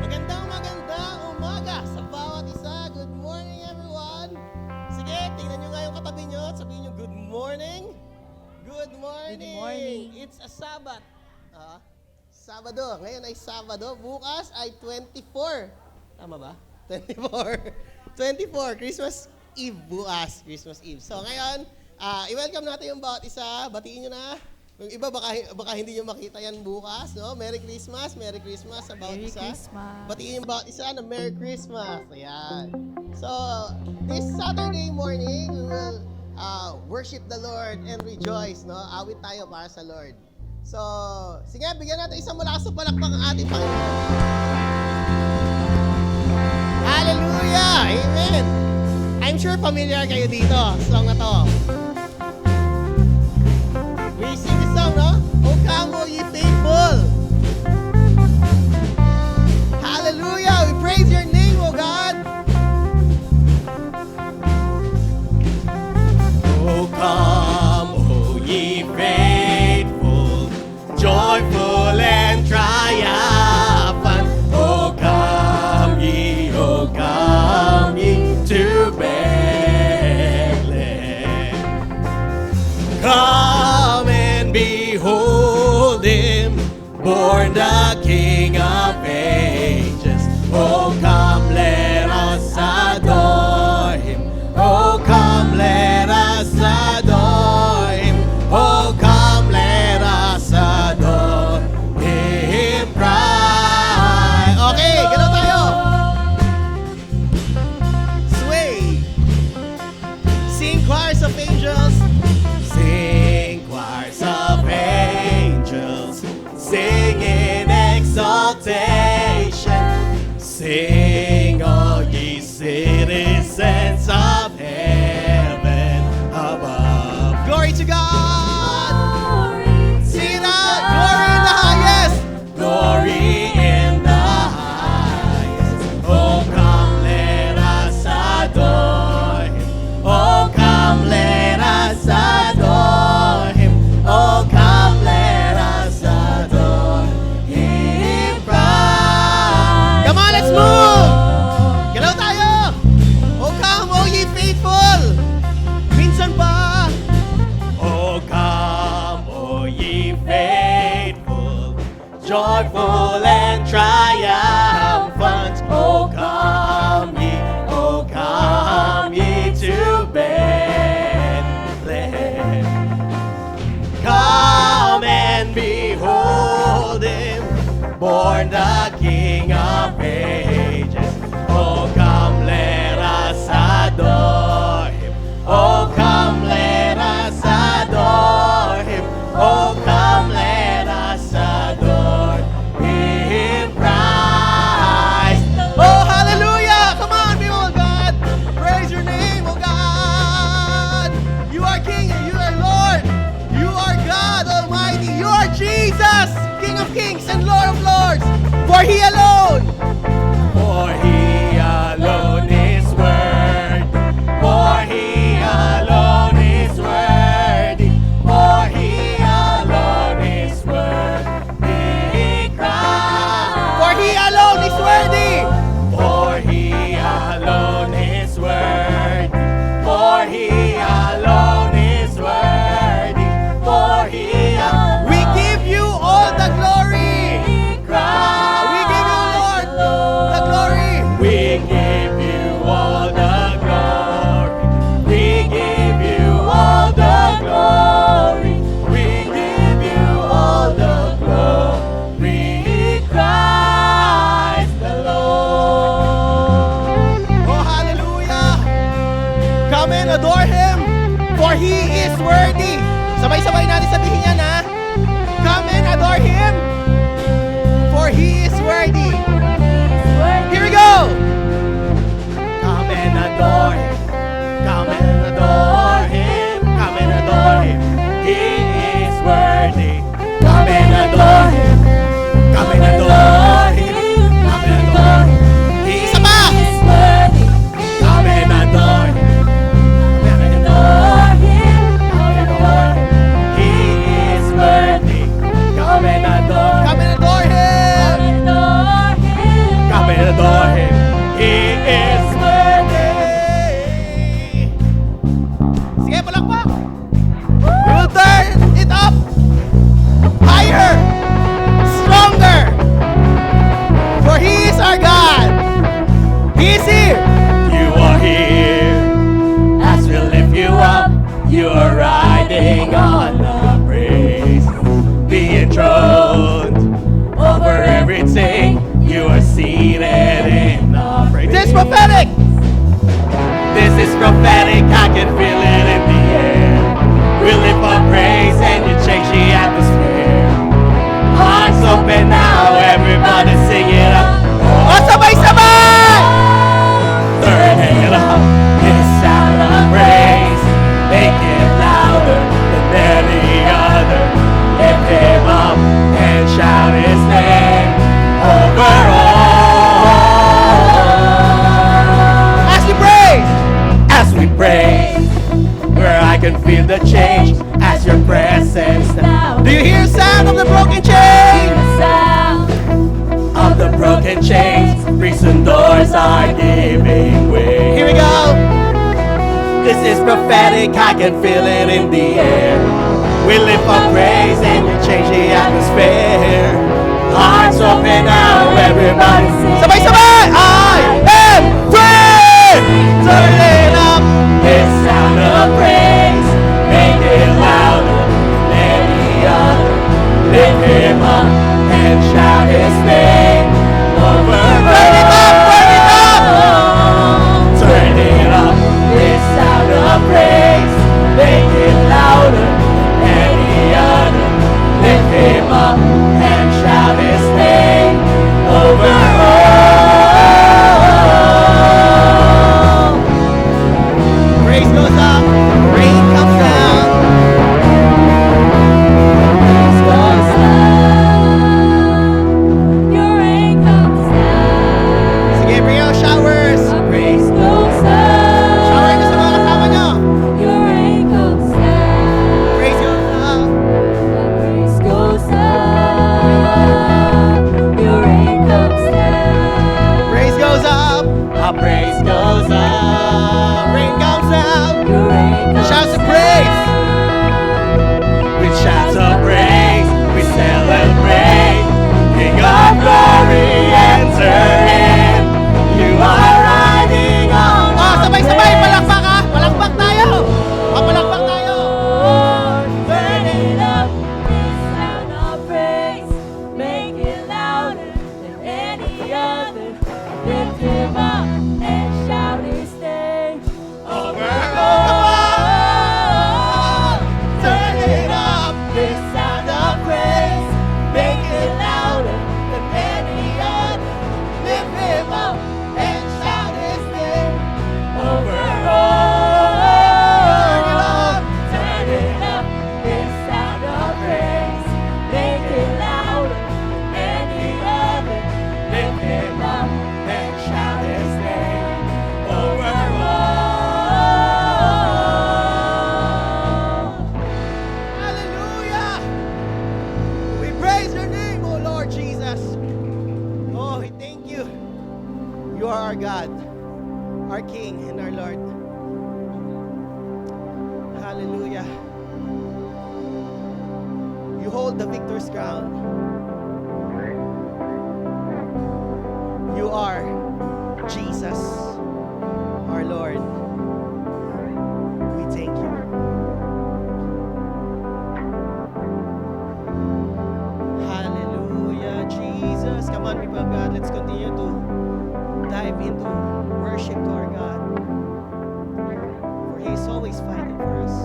Magandang umaga sa bawat isa. Good morning, everyone. Sige, tingnan nyo nga yung katabi nyo at sabihin nyo, good morning. Good morning. Good morning. It's a Sabbath. Sabado. Ngayon ay Sabado. Bukas ay 24. Tama ba? 24. 24. Christmas Eve bukas. Christmas Eve. So ngayon, i-welcome natin yung bawat isa. Batiin nyo na. Yung iba, baka hindi nyo makita yan bukas, no? Merry Christmas sa bawat Merry isa. Christmas. Batiin yung bawat isa na Merry Christmas. Ayan. So, this Saturday morning, we will worship the Lord and rejoice, no? Awit tayo para sa Lord. So, sige, bigyan natin isang malakas na palakpak ang ating Panginoon. Hallelujah! Amen! I'm sure familiar kayo dito, song na to. We sing this song, no? O come, O ye faithful. Hallelujah! We praise your name, O God. O come, O ye faithful, joyful and triumphant. O come ye to Bethlehem. Come and behold him, born the King of ages. Oh, come, let us adore him. Oh, come, let us adore him. Oh, come, let us adore him. Cry. Okay, galaw tayo. Sway. Sing choirs of angels. Sing choirs of angels. Sing in exaltation. Sing, all ye citizens of heaven above. Glory to God. Sing it out. Glory in the highest. Glory in the highest. Oh, come, let us adore him. Oh, come, let us adore him. Oh, come, let us adore him. Christ. Come on, let's move. Galaw tayo. Oh, come, oh, ye faithful. Minsan pa. Oh, come, oh, ye faithful, joyful and triumphant. Oh, come ye to Bethlehem. Come and behold him, born the King of ages. Oh, come, let us adore him. Oh, come, let us adore him. Oh, come, let us adore him, Christ. Oh, hallelujah! Come on, people of God. Praise your name, oh God. You are King and you are Lord. You are God Almighty. You are Jesus, King of kings and Lord of lords. For he alone is worthy. For he alone is worthy. For he alone is worthy. Christ. For he alone is worthy. For he alone is worthy. For he alone is worthy. For he alone. We give you all the glory. We give you, Lord, the glory. We give you all the glory. We give you all the glory. We give you all the glory. Christ the Lord. Oh, hallelujah. Come and adore him, for he is worthy. Sabay-sabay natin sabihin yan, ha? Come and adore him, for he is worthy. Here we go. Come and adore him. Come and adore him. Come and adore him. He is worthy. Come and adore him. Come and adore him. Come and adore him. Isa pa. Come and adore him. Come and adore him. Come and adore him. He is worthy. Come and adore him. Come and adore him. is worthy. Sige, palakpak. We will turn it up. Higher. Stronger. For He is our God. He is here. You are here. As we lift you up, you are riding on the praise. Be enthroned over everything. You are seated in the praise. This is prophetic. This is prophetic. I can feel it in the air. We lift up praise and you change the atmosphere. Hearts open now, everybody sing it up. Oh, sabay-sabay! Turn it up, this sound of praise. Make it louder than any other. Lift Him up and shout His name over all. As we praise, where I can feel the change as your presence now. Do you hear the sound of the broken chains? Of the broken chains, prison doors are giving way. Here we go. This is prophetic, I can feel it in the air. We lift up praise and you change the atmosphere. Hearts open now, everybody sing. Sabay-sabay! I am free! Turn it up, this sound of praise. Make it louder than any other. Lift Him up and shout His name over. Turn it up, turn it up! Turn it up, this sound of praise. Make it louder than any other. Lift Him up and shout His name over all. Praise goes up, rain comes down. Praise goes up, your rain comes down. Sige, bring out showers. Praise goes up. Shower nyo sa mga kasama nyo. Your rain comes down. Praise goes up. Praise goes up. Your rain comes down. Praise goes up. Our praise goes up. Rain comes down. Your rain comes shouts of praise. With shouts of praise, we celebrate. King of glory, enter in. You are riding on. Oh, sabay-sabay, palakpak ha. Palakpak tayo. Oh, palakpak tayo. Turn it up, this sound of praise. Make it louder than any other. Lift Him up and shout His name over all. Turn it up, this sound of praise. Make it louder than any other. Lift Him up and shout His name over all. Turn it up, this sound of praise. Make it louder than any other. Lift Him up and shout His name over all. Hallelujah! We praise Your name, O Lord Jesus. Oh, we thank You. You are our God, our King, and our Lord. Hallelujah. You hold the victor's crown. You are Jesus, our Lord. We thank You. Hallelujah, Jesus. Come on, people of God, let's continue to dive into worship to our God. For He is always fighting for us.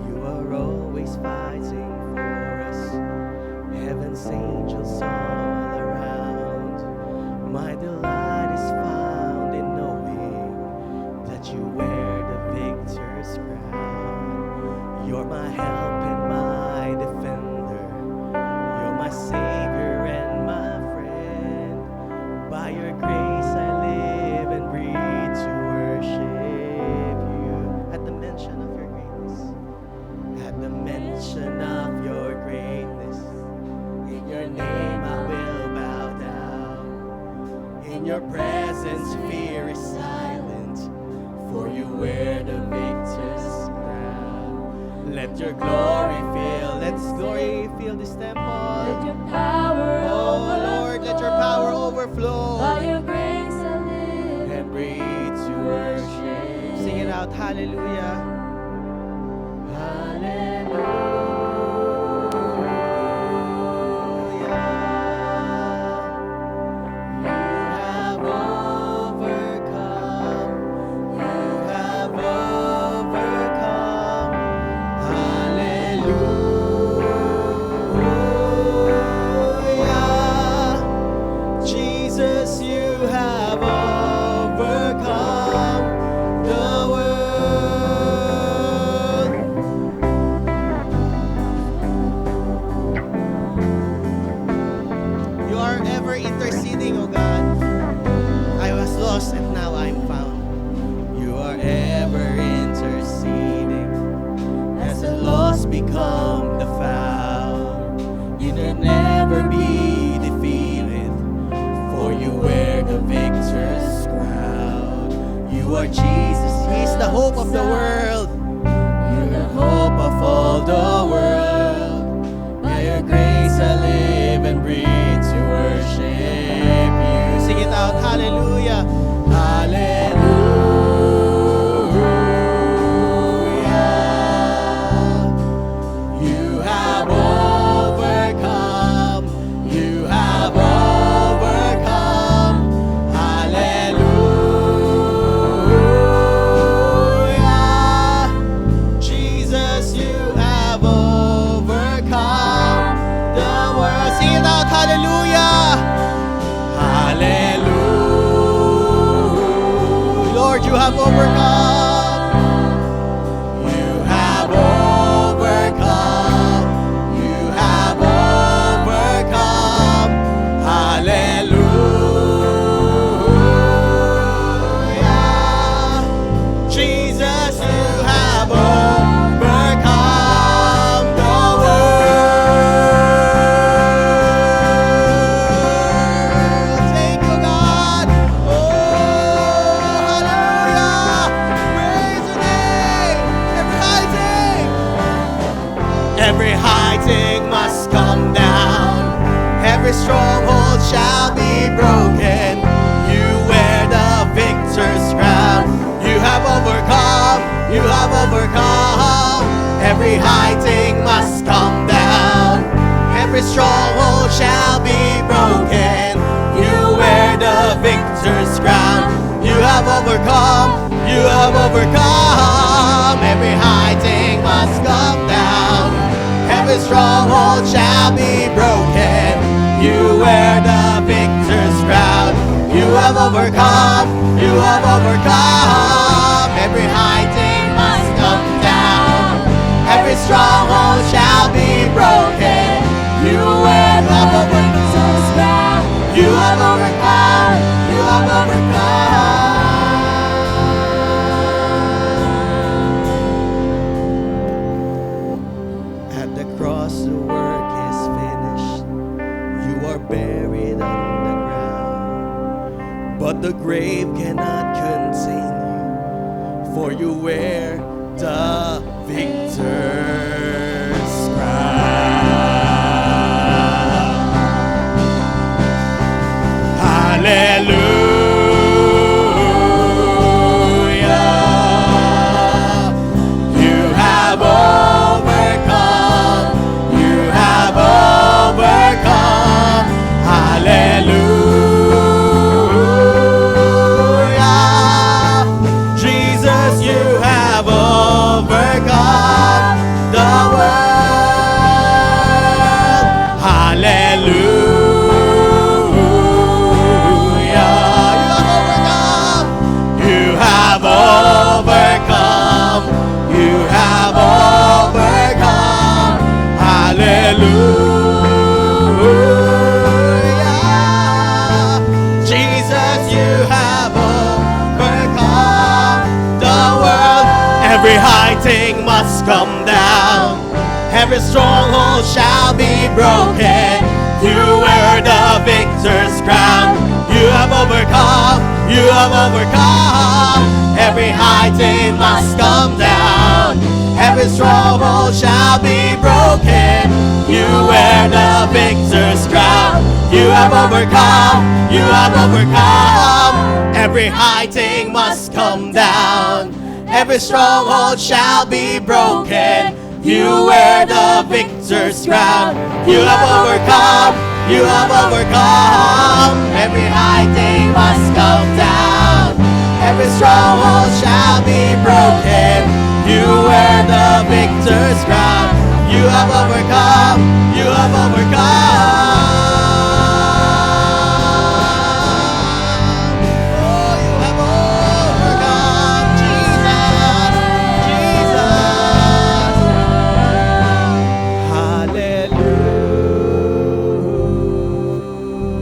You are always fighting for us. Heaven's angels all around. My delight is found in knowing that You wear the victor's crown. You're my help and my defender. You're my Savior and my friend. By Your grace I live and breathe to worship You. At the mention of Your greatness, at the mention of Your greatness, in Your name I will bow down. In your presence, fear is silent, for you wear the victor's crown. Let your glory fill, let glory fill this temple. Let your power Oh Lord, let your power overflow. By your grace I live And breathe to worship. Sing it out, hallelujah. Jesus, you have overcome the world. You are ever interceding, O God. I was lost and now I'm found. You are ever interceding as the lost become the found. You will never be defeated, for you wear the victor's crown. You are Jesus, He's the hope of the world. You're the hope of all the world. By your grace I live and breathe to worship you. Sing it out, hallelujah. Hallelujah. You have overcome. You have overcome. Hallelujah. Jesus, you have overcome the world. Sing it out, hallelujah. Hallelujah. Lord, you have overcome. You have overcome. You have overcome. Hallelujah. Jesus, you have overcome the world. Thank you, God. Oh, hallelujah. Praise your name. Every high thing must come down. Every stronghold shall be broken. You wear the victor's crown. You have overcome. You have overcome. Every high thing must come down. Every stronghold shall be broken. You wear the victor's crown. You have overcome. You have overcome. Every high thing must come down. Every stronghold shall be broken. You wear the victor's crown. You have overcome. You have overcome. Every high thing must come down. Every stronghold shall be broken. You wear the victor's crown. You have overcome. You have overcome. At the cross, the work is finished. You are buried underground, but the grave cannot contain you, for you wear the victor's crown. Hallelujah. You have overcome. You have overcome. Hallelujah. Jesus, you have overcome the world. Hallelujah. You have overcome. You have overcome. Hallelujah. Jesus, you have overcome the world. Every high thing must come down. Every stronghold shall be broken. You wear the victor's crown. You have overcome. You have overcome. Every high thing must come down. Every stronghold shall be broken. You wear the victor's crown. You have overcome. You have overcome. Every high thing must come down. Every stronghold shall be broken. You wear the victor's crown. You have overcome. You have overcome. Every high thing must come down. Every stronghold shall be broken. You wear the victor's crown. You have overcome. You have overcome. Oh, you have overcome, Jesus, Jesus.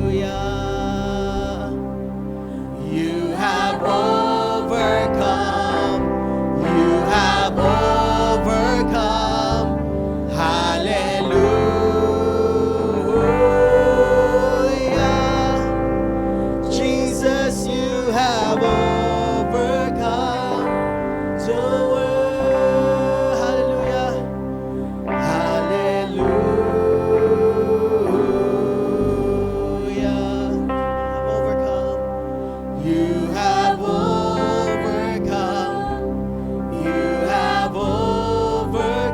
Hallelujah. You have overcome. You have overcome. Hallelujah. Jesus, you have overcome the world. Hallelujah. Hallelujah. Have overcome. You have overcome. You have overcome.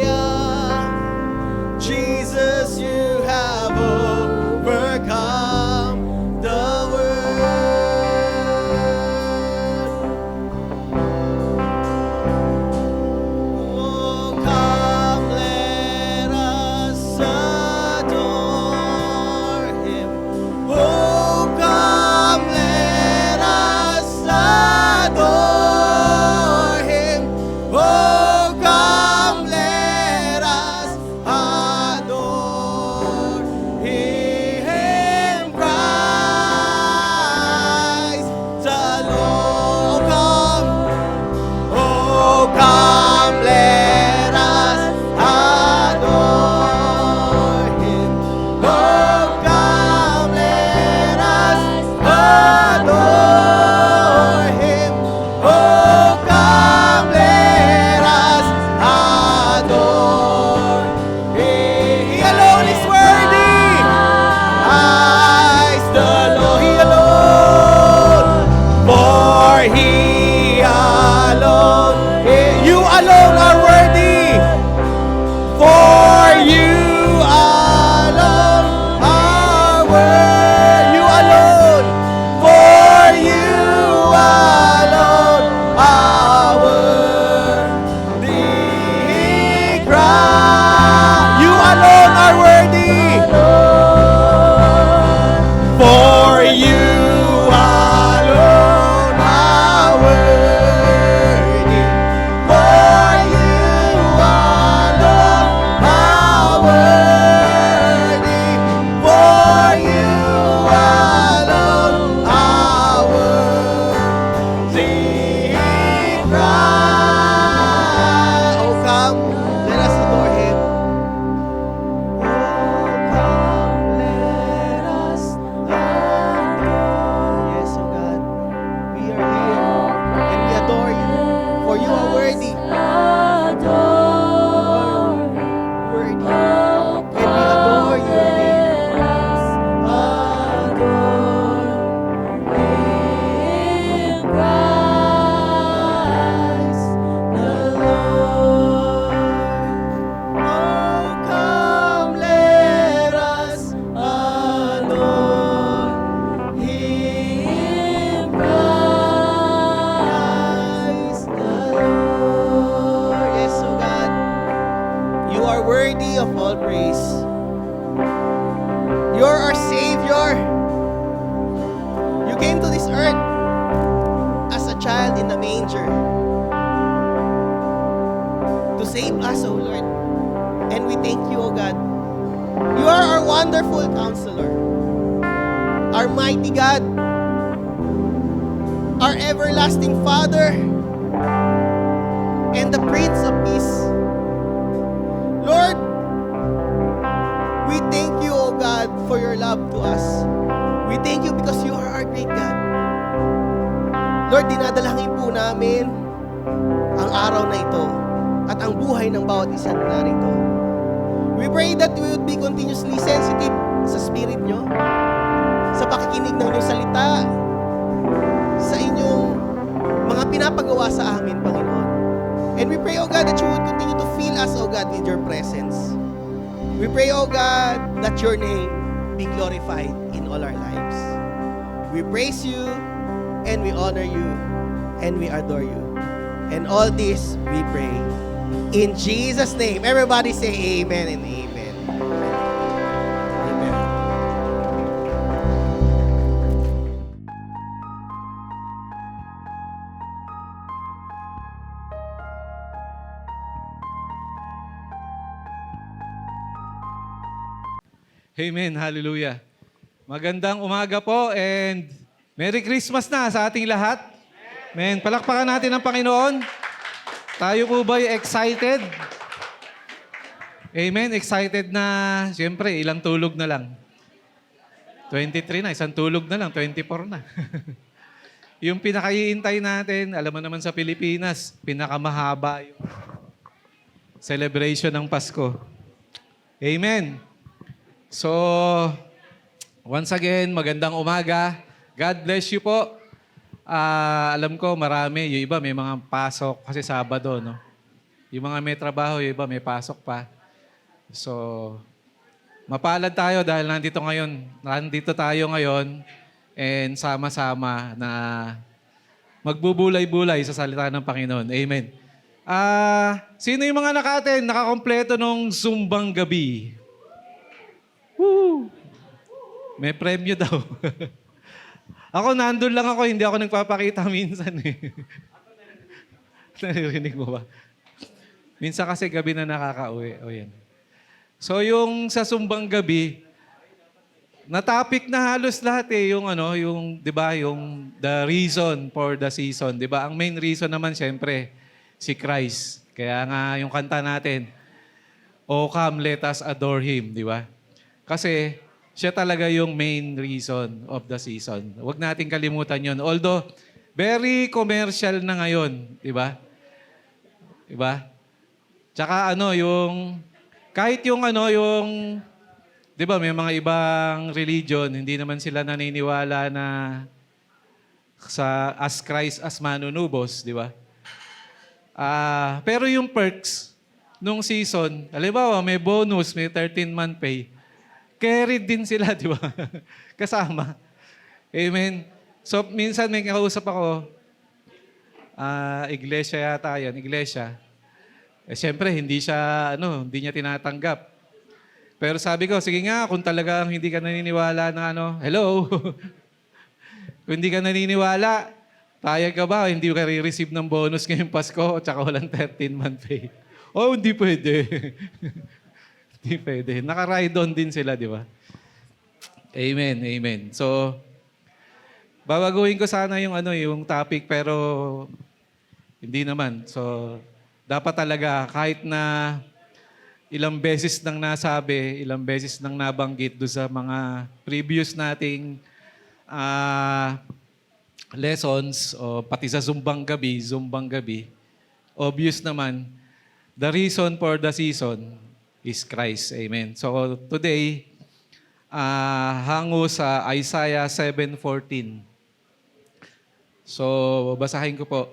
Hallelujah. Jesus, you have overcome the world. Oh, come, let us adore Him. Oh, come, let us adore Him. Oh, come, let us adore Him. Christ the Lord. Oh, come, let us adore Him. Oh, come, let us adore Him. Oh, come, let us adore Him. He alone is worthy. Christ the Lord, He alone. For He alone, you alone are worthy. For you alone are worthy. You alone. For you alone are worthy. Christ, you alone are worthy. For you alone are worthy. For you alone are worthy. For you alone are worthy. Christ. Oh, come, let us adore Him. Oh, come, let us adore. Yes, oh God, we are here and we adore You, for You are worthy. Worthy. And we adore Your name. Oh, come, let us adore Him. Christ the Lord. Yes, oh God, You are worthy of all praise. You're our Savior. You came to this earth as a child in a manger to save us, oh Lord. And we thank You, oh God. You are our wonderful counselor, our mighty God, our everlasting Father, and the Prince of Peace. Lord, we thank you, O God, for your love to us. We thank you because you are our great God. Lord, dinadalangin po namin ang araw na ito at ang buhay ng bawat isa na narito. We pray that we would be continuously sensitive sa spirit nyo, sa pakikinig ng inyong salita, sa inyong mga pinapagawa sa amin, Panginoon. And we pray, O God, that you would continue to fill us, O God, with your presence. We pray, O God, that your name be glorified in all our lives. We praise you, and we honor you, and we adore you. And all this we pray in Jesus' name. Everybody say amen and amen. Amen. Amen. Hallelujah. Magandang umaga po and Merry Christmas na sa ating lahat. Amen. Palakpakan natin ang Panginoon. Tayo po ba'y excited? Amen. Excited na, siyempre, ilang tulog na lang. 23 na, isang tulog na lang, 24 na. Yung pinakaiintay natin, alam mo naman sa Pilipinas, pinakamahaba yung celebration ng Pasko. Amen. So, once again, magandang umaga. God bless you po. Alam ko, marami. Yung iba may mga pasok kasi Sabado, no? Yung mga may trabaho, yung iba may pasok pa. So, mapalad tayo dahil nandito tayo ngayon and sama-sama na magbubulay-bulay sa salita ng Panginoon. Amen. Sino yung mga nakakompleto nung Zumbang Gabi? Woo! May premyo daw. Ako, nandun lang ako. Hindi ako nagpapakita minsan eh. Naririnig mo ba? Minsan kasi gabi na nakakauwi. O yan. So, yung sa Zumbang Gabi, na-topic na halos lahat eh. Yung 'di ba, yung the reason for the season. 'Di ba? Ang main reason naman, syempre, si Christ. Kaya nga, yung kanta natin, "O come, let us adore Him." 'Di ba? Kasi siya talaga yung main reason of the season. Huwag natin kalimutan yun. Although, very commercial na ngayon. Diba? Diba? Tsaka kahit yung diba, may mga ibang religion, hindi naman sila naniniwala na as Christ as manunubos, diba? Pero yung perks nung season, halimbawa, may bonus, may 13-month pay, carried din sila, di ba? Kasama. Amen. So, minsan may kausap ako, iglesia yata yan, iglesia. Siyempre, hindi niya tinatanggap. Pero sabi ko, sige nga, kung talagang hindi ka naniniwala na hello? Kung hindi ka naniniwala, payag ka ba? Hindi ka re-receive ng bonus ngayong Pasko at saka walang 13-month pay. Oh, hindi pwede. Hindi pwede. Naka-ride on din sila, di ba? Amen, amen. So, babaguhin ko sana yung topic, pero hindi naman. So, dapat talaga, kahit na ilang beses nang nasabi, ilang beses nang nabanggit do sa mga previous nating lessons, o pati sa Zumbang Gabi, obvious naman, the reason for the season is Christ. Amen. So today, hango sa Isaiah 7:14. So basahin ko po.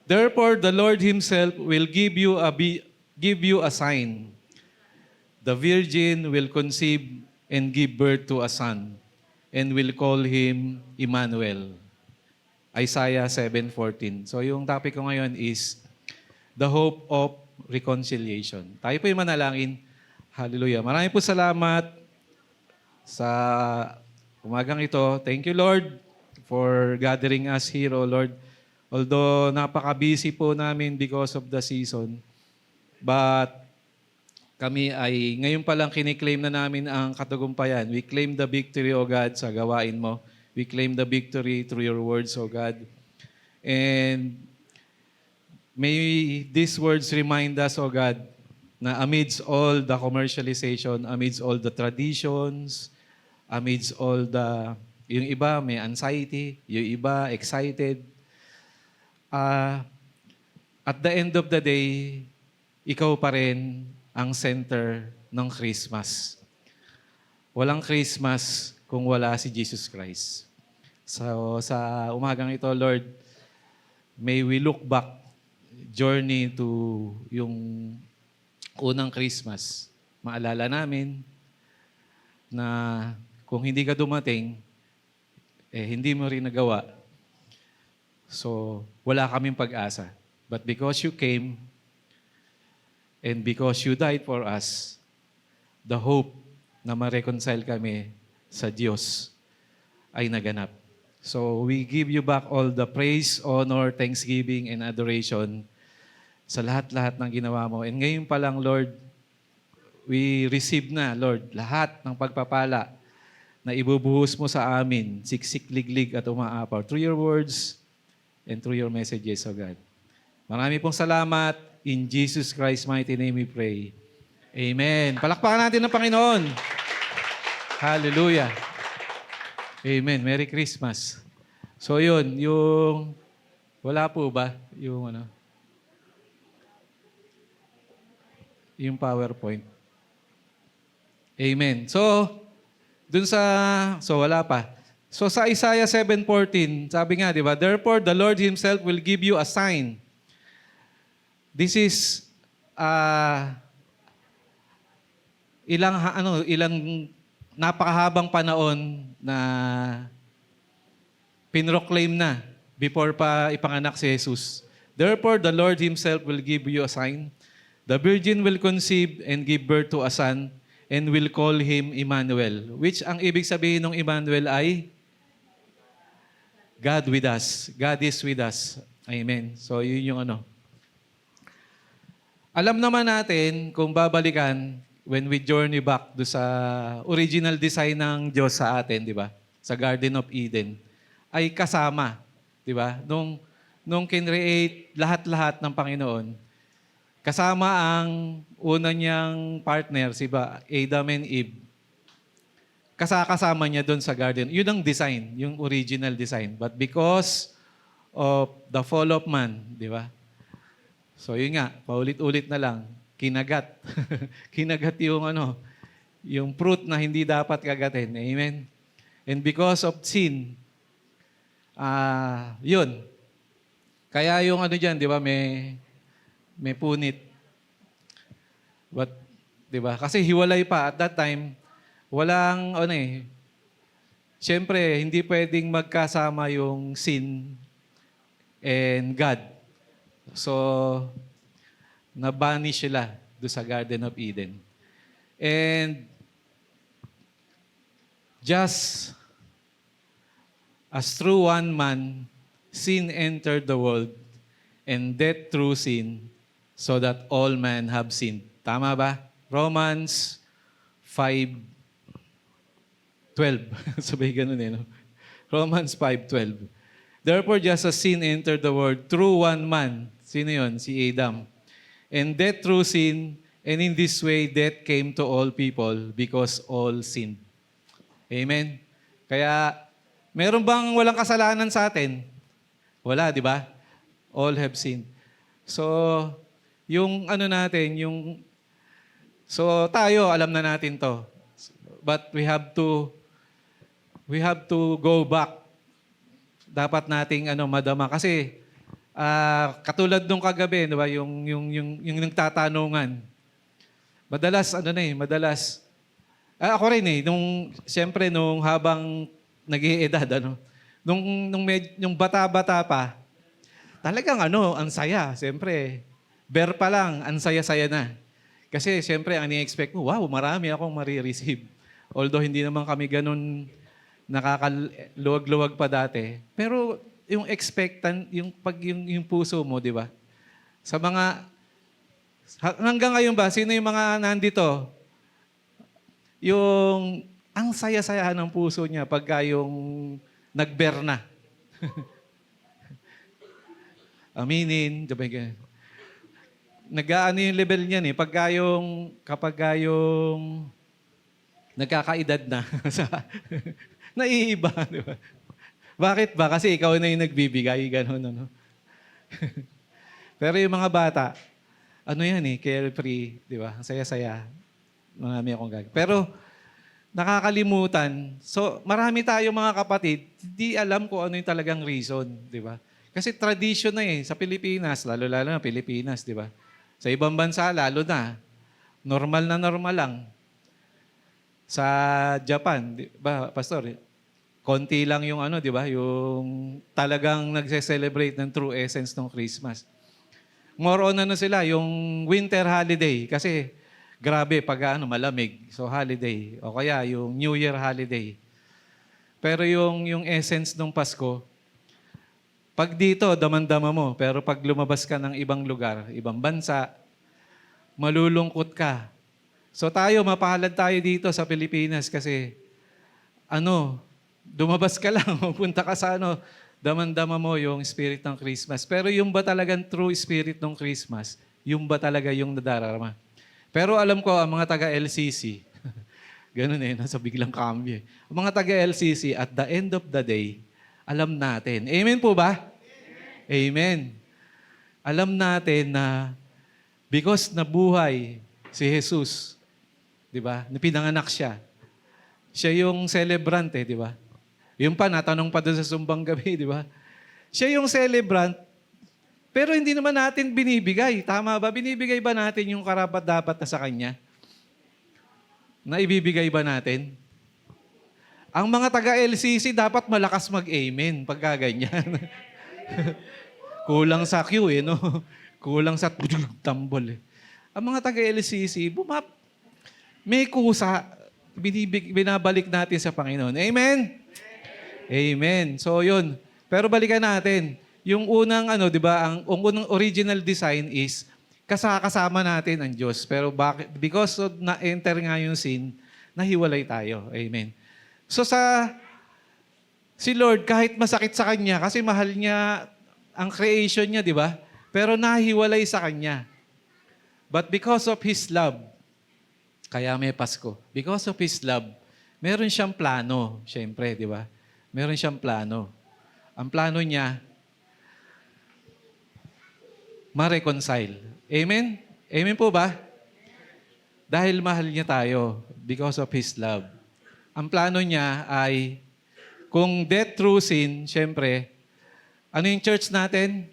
Therefore the Lord Himself will give you a sign. The virgin will conceive and give birth to a son, and will call him Emmanuel. Isaiah 7:14. So yung topic ko ngayon is the hope of reconciliation. Tayo po yung manalangin. Hallelujah. Maraming po salamat sa umagang ito. Thank you, Lord, for gathering us here, O Lord. Although napaka-busy po namin because of the season, but kami ay ngayon pa lang kiniklaim na namin ang katagumpayan. We claim the victory, O God, sa gawain mo. We claim the victory through your words, O God. And may these words remind us, O God, na amidst all the commercialization, amidst all the traditions, amidst all the, yung iba may anxiety, yung iba excited. At the end of the day, ikaw pa rin ang center ng Christmas. Walang Christmas kung wala si Jesus Christ. So sa umagang ito, Lord, may we look back, journey to yung unang Christmas. Maalala namin na kung hindi ka dumating, hindi mo rin nagawa. So, wala kaming pag-asa. But because you came, and because you died for us, the hope na ma-reconcile kami sa Diyos ay naganap. So, we give you back all the praise, honor, thanksgiving, and adoration sa lahat-lahat ng ginawa mo. And ngayon pa lang, Lord, we receive na, Lord, lahat ng pagpapala na ibubuhos mo sa amin, siksik, liglig at umaapaw through your words and through your messages, O God. Marami pong salamat. In Jesus Christ's mighty name we pray. Amen. Palakpakan natin ng Panginoon. Hallelujah. Amen. Merry Christmas. So yun, yung, wala po ba? Yung ano? Yung PowerPoint. Amen. So, wala pa. So sa Isaiah 7:14, sabi nga, di ba? Therefore, the Lord Himself will give you a sign. This is ilang napakahabang panahon na pinroclaim na before pa ipanganak si Jesus. Therefore, the Lord Himself will give you a sign. The virgin will conceive and give birth to a son and will call him Emmanuel. Which ang ibig sabihin ng Emmanuel ay God with us. God is with us. Amen. So, yun yung ano. Alam naman natin, kung babalikan, when we journey back do sa original design ng Diyos sa atin, di ba? Sa Garden of Eden, ay kasama, di ba? Nung kinreate lahat-lahat ng Panginoon, kasama ang una niyang partner, si Adam and Eve. Kasama niya doon sa garden. Yun ang design, yung original design. But because of the fall of man, di ba? So yun nga, paulit-ulit na lang, kinagat. Kinagat yung fruit na hindi dapat kagatin. Amen? And because of sin, yun. Kaya yung dyan, di ba, may punit. But, di ba? Kasi hiwalay pa. At that time, walang, siyempre, hindi pwedeng magkasama yung sin and God. So, nabanish sila doon sa Garden of Eden. And, just as through one man, sin entered the world, and death through sin, so that all men have sinned. Tama ba? Romans 5:12. Sabay ganun no? Romans 5:12. Therefore, just as sin entered the world through one man, sino yun? Si Adam. And death through sin, and in this way, death came to all people because all sinned. Amen? Kaya, meron bang walang kasalanan sa atin? Wala, di ba? All have sinned. So, yung tayo, alam na natin to. But we have to go back. Dapat nating madama. Kasi, katulad nung kagabi, di ba, yung nagtatanungan. Madalas, ako rin siyempre, nung habang nag-iedad, nung bata-bata pa, talagang ang saya. Siyempre, bear pa lang, ang saya-saya na. Kasi siyempre, ang ni-expect mo, wow, marami akong marireceive. Although hindi naman kami ganun nakakaluwag-luwag pa dati. Pero yung expectant, yung puso mo, di ba? Hanggang ngayon ba, sino yung mga nandito? Yung, ang saya-saya ng puso niya pagka yung nag-bear na. aminin, di ba? Nag-aano yung level niyan eh. Kapag yung nagkakaedad na, naiiba, di ba? Bakit ba? Kasi ikaw na yung nagbibigay, gano'n, ano? Pero yung mga bata, ano yan eh, carefree, di ba? Ang saya-saya. Marami akong gagawin. Pero, nakakalimutan. So, marami tayo mga kapatid, hindi alam kung ano yung talagang reason, di ba? Kasi tradition na eh, sa Pilipinas, lalo-lalo na Pilipinas, di ba? Sa ibang bansa, lalo na, normal lang. Sa Japan, di ba, Pastor, konti lang yung ano, di ba? Yung talagang nagse-celebrate ng true essence ng Christmas. More on ano sila, yung winter holiday. Kasi grabe pag ano, malamig. So holiday. O kaya yung New Year holiday. Pero yung essence ng Pasko, pag dito, damandama mo. Pero pag lumabas ka ng ibang lugar, ibang bansa, malulungkot ka. So tayo, mapalad tayo dito sa Pilipinas kasi dumabas ka lang, punta ka sa damandama mo yung spirit ng Christmas. Pero yung ba talagang true spirit ng Christmas, yung ba talaga yung nadarama? Pero alam ko, ang mga taga-LCC, ganun eh, nasa biglang cambio. Ang mga taga-LCC, at the end of the day, alam natin. Amen po ba? Amen. Alam natin na because nabuhay si Jesus, di ba? Pinanganak siya. Siya yung celebrant eh, di ba? Yung pa, natanong pa doon sa sumbang gabi, di ba? Siya yung celebrant, pero hindi naman natin binibigay. Tama ba? Binibigay ba natin yung karapat-dapat na sa Kanya? Na ibibigay ba natin? Ang mga taga-LCC dapat malakas mag-amen pagka ganyan. Kulang sa queue eh, no? Kulang sa tambol eh. Ang mga taga-LCC, may kusa, binabalik natin sa Panginoon. Amen? Amen. So yun. Pero balikan natin. Yung unang di ba, ang unang original design is kasama natin ang Diyos. Pero bakit? Because of na-enter nga yung sin, nahiwalay tayo. Amen. So si Lord, kahit masakit sa Kanya, kasi mahal niya ang creation niya, di ba? Pero nahiwalay sa Kanya. But because of His love, kaya may Pasko. Because of His love, meron siyang plano, syempre, di ba? Meron siyang plano. Ang plano niya, ma-reconcile. Amen? Amen po ba? Dahil mahal niya tayo because of His love. Ang plano niya ay, kung death through sin, syempre, ano yung church natin?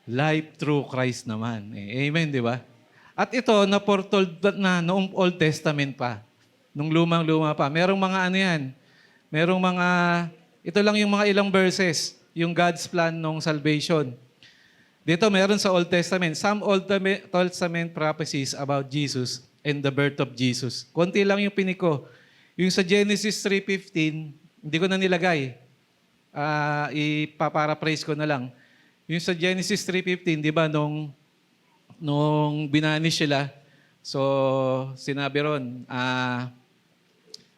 Life through Christ naman. Amen, di ba? At ito, na-foretold na noong Old Testament pa. Nung lumang-luma pa. Merong mga ito lang yung mga ilang verses, yung God's plan ng salvation. Dito meron sa Old Testament, some Old Testament prophecies about Jesus and the birth of Jesus. Konti lang yung piniko. Yung sa Genesis 3:15, hindi ko na nilagay. Ipaparaphrase ko na lang. Yung sa Genesis 3:15, di ba, nung binanish sila, so sinabi ron,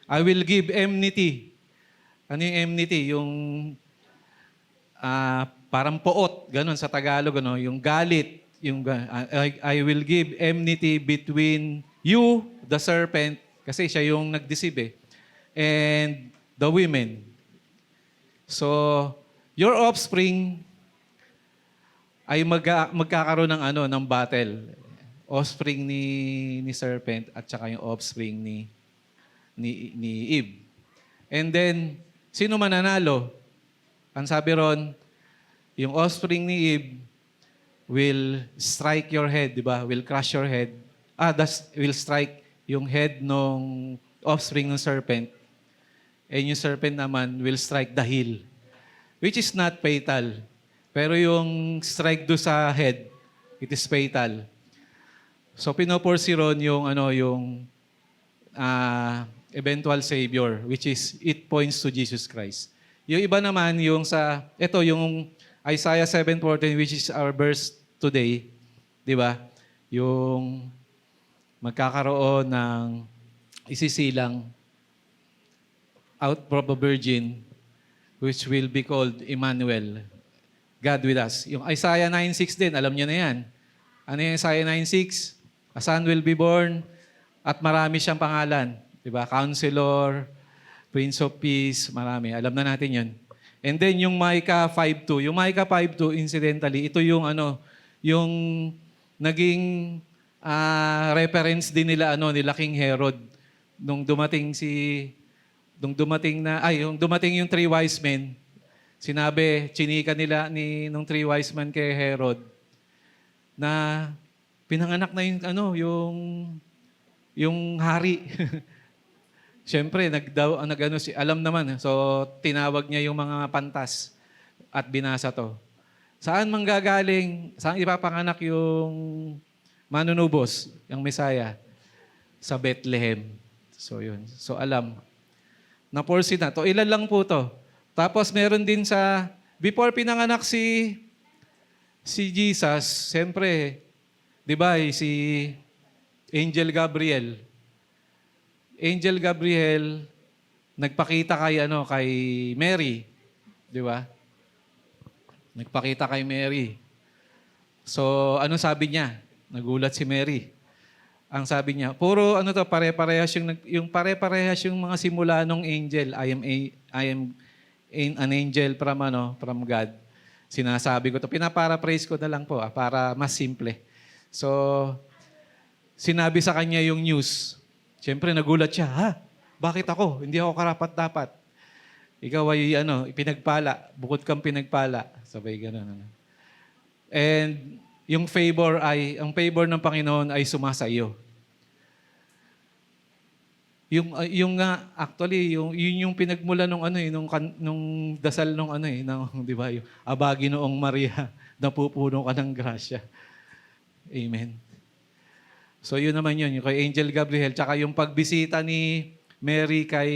I will give enmity. Ano yung enmity? Yung parang poot, ganun sa Tagalog, yung galit. I will give enmity between you, the serpent, kasi siya yung nag-deceive and the women. So, your offspring ay magkakaroon ng battle. Offspring ni serpent at saka yung offspring ni Eve. And then, sino mananalo? Ang sabi ron, yung offspring ni Eve will strike your head, di ba? Will crush your head. Will strike yung head ng offspring ng serpent. And yung serpent naman will strike the heel. Which is not fatal. Pero yung strike do sa head, it is fatal. So, pinoporsy ron yung eventual Savior, which is, it points to Jesus Christ. Yung iba naman, yung Isaiah 7:14, which is our verse today, di ba? Yung magkakaroon ng isisilang out from a virgin, which will be called Emmanuel. God with us. Yung Isaiah 9:6 din, alam niyo na yan. Ano yung Isaiah 9:6? A son will be born at marami siyang pangalan. Diba? Counselor, Prince of Peace, marami. Alam na natin yun. And then yung Micah 5:2. Yung Micah 5:2, incidentally, ito yung yung naging reference din nila nila King Herod nung dumating yung three wise men. Sinabi, chinika nila nung three wise men kay Herod na pinanganak na yung hari. Siyempre, alam naman. So, tinawag niya yung mga pantas at binasa to. Saan manggagaling, saan ipapanganak yung manunubos, yung Messiah? Sa Bethlehem. So, yun. So, alam. Na-foresee na. To, ilan lang po to. Tapos, meron din before pinanganak si Jesus, siyempre, di ba, si Angel Gabriel. Angel Gabriel nagpakita kay Mary, di ba? Nagpakita kay Mary. So, ano sabi niya? Nagulat si Mary. Ang sabi niya, puro pare-parehas yung pare-parehas yung mga simula ng angel. I am an angel from God. Sinasabi ko to, pinaparaphrase ko na lang po para mas simple. So, sinabi sa kanya yung news. Siyempre, nagulat siya, bakit ako? Hindi ako karapat-dapat. Ikaw ay, pinagpala. Bukod kang pinagpala. Sabay gano'n. And ang favor ng Panginoon ay sumasa iyo. Actually, yung pinagmula nung dasal di ba? Yung Aba, Ginoong Maria, napupuno ka ng grasya. Amen. So yun naman yung kay Angel Gabriel, tsaka yung pagbisita ni Mary kay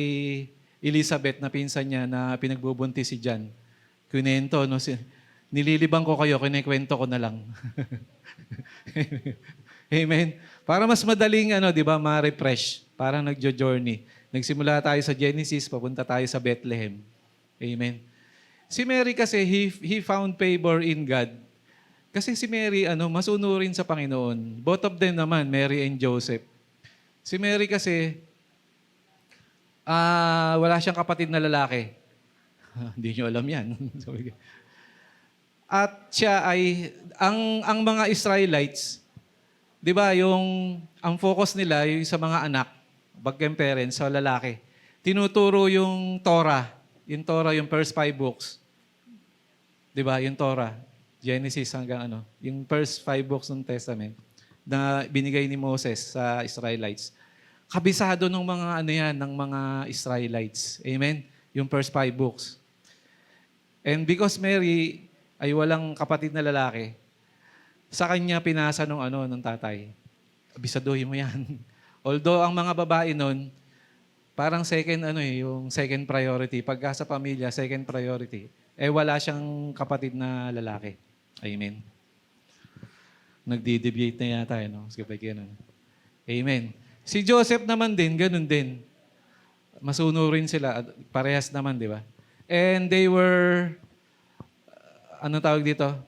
Elizabeth na pinsan niya na pinagbubuntis si John. Kunento, nililibang ko kayo, kinikwento ko na lang. Amen. Para mas madaling, di ba, ma-refresh. Parang nagjo-journey. Nagsimula tayo sa Genesis, papunta tayo sa Bethlehem. Amen. Si Mary kasi, he found favor in God. Kasi si Mary, masunurin sa Panginoon. Both of them naman, Mary and Joseph. Si Mary kasi, wala siyang kapatid na lalaki. Hindi nyo alam yan. At siya ay, ang mga Israelites, di ba, ang focus nila yung sa mga anak, bagong parents, sa lalaki. Tinuturo yung Torah. Yung first 5 books. Di ba, yung Torah. Genesis hanggang yung first 5 books ng Testament na binigay ni Moses sa Israelites. Kabisado ng mga ng mga Israelites. Amen? Yung first 5 books. And because Mary ay walang kapatid na lalaki, sa kanya pinasa ng tatay. Abisaduhin mo yan. Although ang mga babae nun, parang yung second priority. Pagka sa pamilya, second priority. Wala siyang kapatid na lalaki. Amen. Nagdi-deviate na yata, Amen. Si Joseph naman din, ganun din. Masunurin sila, parehas naman, di ba? And they were, tawag dito?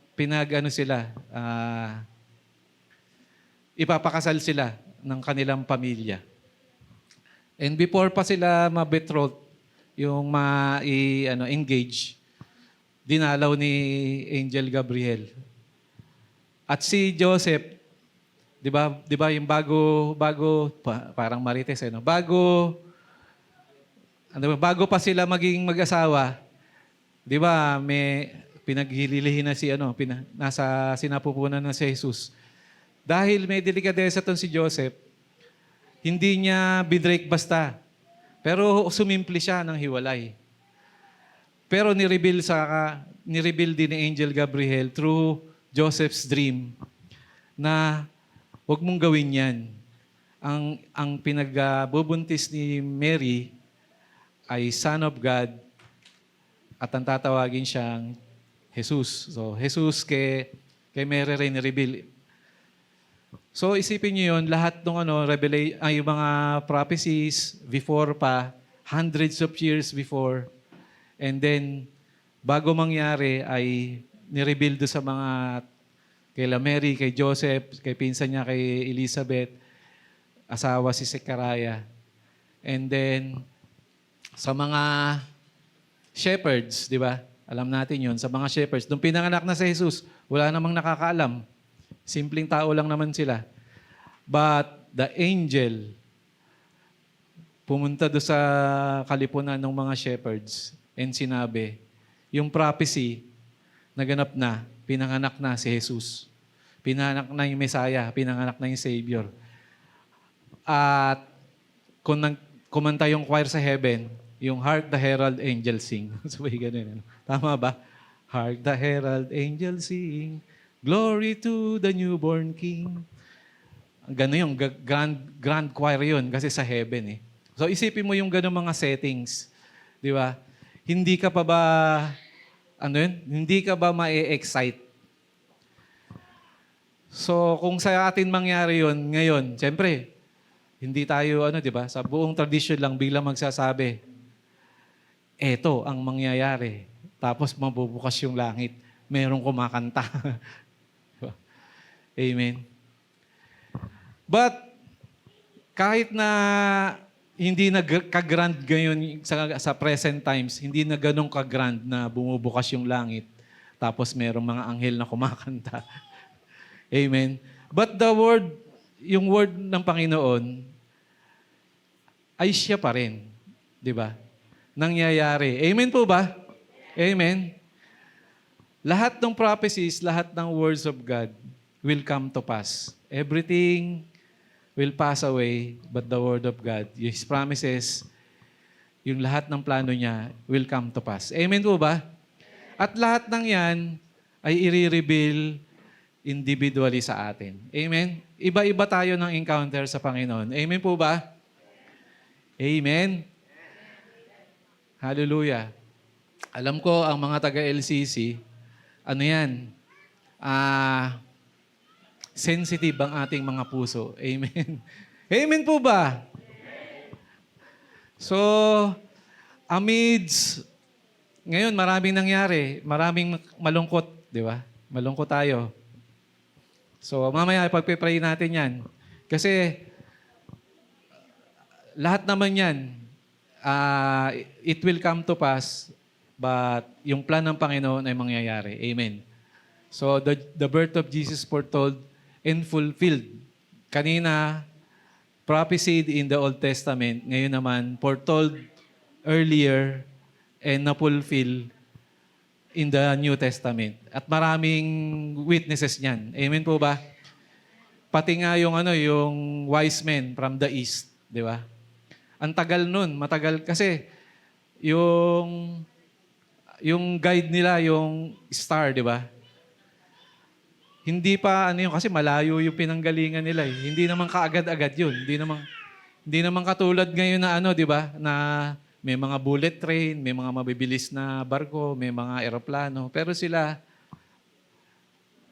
Ipapakasal sila ng kanilang pamilya. And before pa sila ma-betrothed, yung engage, dinalaw ni Angel Gabriel. At si Joseph, 'di ba yung parang Marites bago pa sila maging mag-asawa, 'di ba, may pinaghililihin na nasa sinapupunan na si Jesus. Dahil may delikadesa ton si Joseph, hindi niya binrake basta. Pero sumimple siya ng hiwalay. Pero ni-reveal din ni Angel Gabriel through Joseph's dream na huwag mong gawin yan. Ang pinagbubuntis ni Mary ay Son of God at ang tatawagin siyang Jesus. So, Jesus kay Mary rin ni-reveal. So, isipin niyo yun, lahat ng yung mga prophecies before pa, hundreds of years before, and then, bago mangyari ay nireveal do sa mga kay Mary, kay Joseph, kay pinsan niya, kay Elizabeth, asawa si Zechariah. And then, sa mga shepherds, di ba? Alam natin yon sa mga shepherds. Nung pinanganak na si Jesus, wala namang nakakaalam. Simpleng tao lang naman sila. But the angel pumunta do sa kalipunan ng mga shepherds and sinabi, yung prophecy, naganap na, pinanganak na si Jesus. Pinanganak na yung Messiah, pinanganak na yung Savior. At kung kumanta yung choir sa heaven, yung Hark the Herald Angels Sing. Sabay ganun. Tama ba? Hark the Herald Angels Sing, Glory to the newborn King. Gano'n yung grand choir yun kasi sa heaven eh. So isipin mo yung gano'ng mga settings. Di ba? Hindi ka pa ba, ano yun? Hindi ka ba ma-excite? So kung sa atin mangyari yun ngayon, siyempre, hindi tayo, di ba? Sa buong tradition lang, biglang magsasabi, eto ang mangyayari. Tapos mabubukas yung langit. Merong kumakanta. Amen. But, kahit na hindi na ka-grand ngayon sa present times, hindi na ganun ka-grand na bumubukas yung langit, tapos merong mga anghel na kumakanta. Amen. But the word, yung word ng Panginoon, ay siya pa rin. Di ba? Nangyayari. Amen po ba? Amen. Lahat ng prophecies, lahat ng words of God will come to pass. Everything will pass away, but the word of God, His promises, yung lahat ng plano niya will come to pass. Amen po ba? At lahat ng yan ay i-reveal individually sa atin. Amen? Iba-iba tayo ng encounter sa Panginoon. Amen po ba? Amen? Hallelujah. Alam ko, ang mga taga-LCC, ano yan? Sensitive ang ating mga puso. Amen. Amen po ba? So, amidst, ngayon maraming nangyari, maraming malungkot, di ba? Malungkot tayo. So, mamaya pagpipray natin yan. Kasi, lahat naman yan, it will come to pass, but yung plan ng Panginoon ay mangyayari. Amen. So, the birth of Jesus foretold and fulfilled. Kanina, prophesied in the Old Testament, ngayon naman, foretold earlier and na-fulfill in the New Testament. At maraming witnesses niyan. Amen po ba? Pati nga yung, yung wise men from the east, di ba? Ang tagal nun, matagal kasi yung guide nila, yung star, di ba? Hindi pa kasi malayo yung pinanggalingan nila eh. Hindi naman kaagad-agad yun. Hindi naman katulad ngayon na di ba? Na may mga bullet train, may mga mabibilis na barko, may mga eroplano. Pero sila,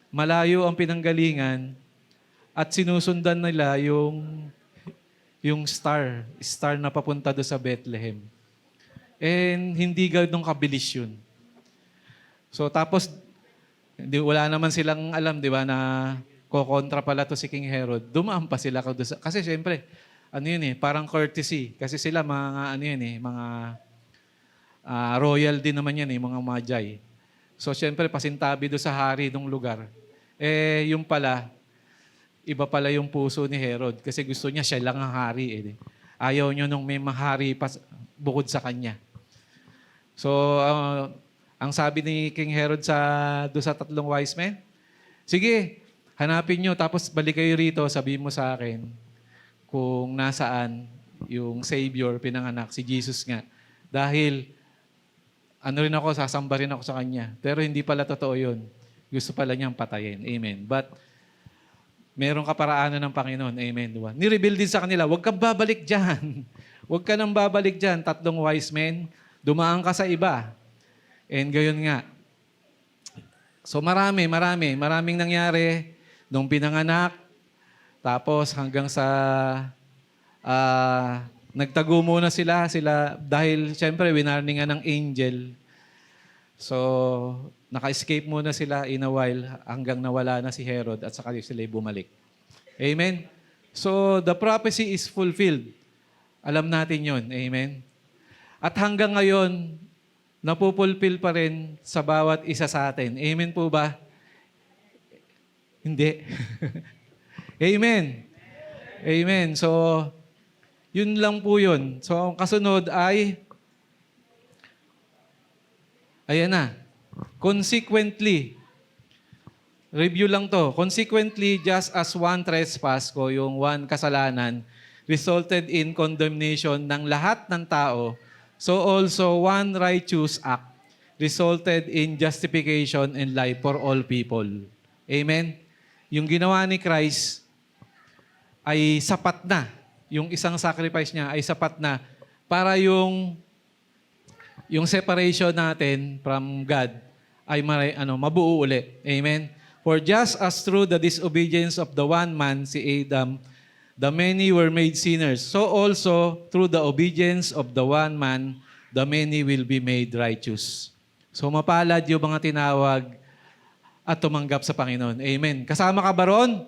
malayo ang pinanggalingan at sinusundan nila yung star na papunta doon sa Bethlehem. And hindi ganun kabilis yun. So tapos, wala naman silang alam, di ba, na kokontra pala to si King Herod. Dumaan pa sila kasi syempre, parang courtesy. Kasi sila mga, mga royal din naman yan mga magi. So syempre, pasintabi do sa hari ng lugar. Yung pala, iba pala yung puso ni Herod kasi gusto niya siya lang ang hari. Ayaw niyo nung may mahari pa bukod sa kanya. So, ang sabi ni King Herod doon sa 3 wise men, sige, hanapin nyo, tapos balik kayo rito, sabihin mo sa akin kung nasaan yung Savior, pinanganak, si Jesus nga. Dahil, sasamba rin ako sa Kanya. Pero hindi pala totoo yun. Gusto pala niyang patayin. Amen. But, merong kaparaanan ng Panginoon. Amen. Diba? Nireveal din sa kanila, huwag kang babalik dyan. Huwag ka nang babalik dyan. 3 wise men, dumaan ka sa iba. And gayon nga. So maraming nangyari nung pinanganak, tapos hanggang sa nagtago muna sila dahil siyempre winarningan ng angel. So Naka-escape muna sila in a while hanggang nawala na si Herod at saka sila bumalik. Amen? So, the prophecy is fulfilled. Alam natin yon. Amen? At hanggang ngayon, napupulfill pa rin sa bawat isa sa atin. Amen po ba? Hindi. Amen. Amen. So, yun lang po yun. So, ang kasunod ay, ayan na. Consequently, review lang to. Consequently, just as one trespass ko, yung one kasalanan, resulted in condemnation ng lahat ng tao, so also one righteous act resulted in justification and life for all people. Amen? Yung ginawa ni Christ ay sapat na. Yung isang sacrifice niya ay sapat na para yung separation natin from God ay mabuo uli. Amen? For just as through the disobedience of the one man, si Adam, the many were made sinners, so also through the obedience of the one man, the many will be made righteous. So mapalad yung mga tinawag at tumanggap sa Panginoon. Amen. Kasama ka ba ron?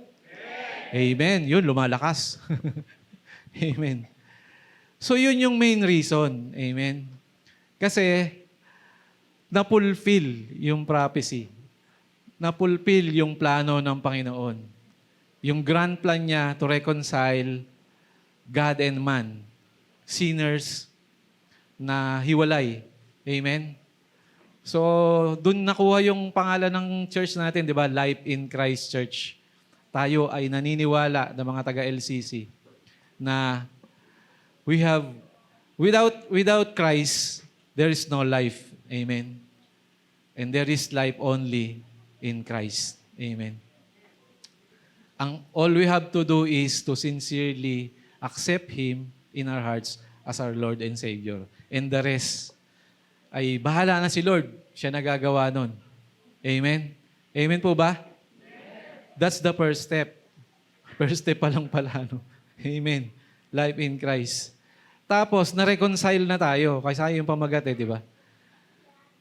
Amen. Yun, lumalakas. Amen. So yun yung main reason. Amen. Kasi napulfill yung prophecy. Napulfill yung plano ng Panginoon. Yung grand plan niya to reconcile God and man. Sinners na hiwalay. Amen? So, dun nakuha yung pangalan ng church natin, di ba? Life in Christ Church. Tayo ay naniniwala ng mga taga-LCC na without Christ, there is no life. Amen? And there is life only in Christ. Amen? All we have to do is to sincerely accept Him in our hearts as our Lord and Savior. And the rest ay bahala na si Lord. Siya nagagawa nun. Amen? Amen po ba? That's the first step. First step pa lang pala. No? Amen. Life in Christ. Tapos, na-reconcile na tayo. Kasi yung pamagat di ba?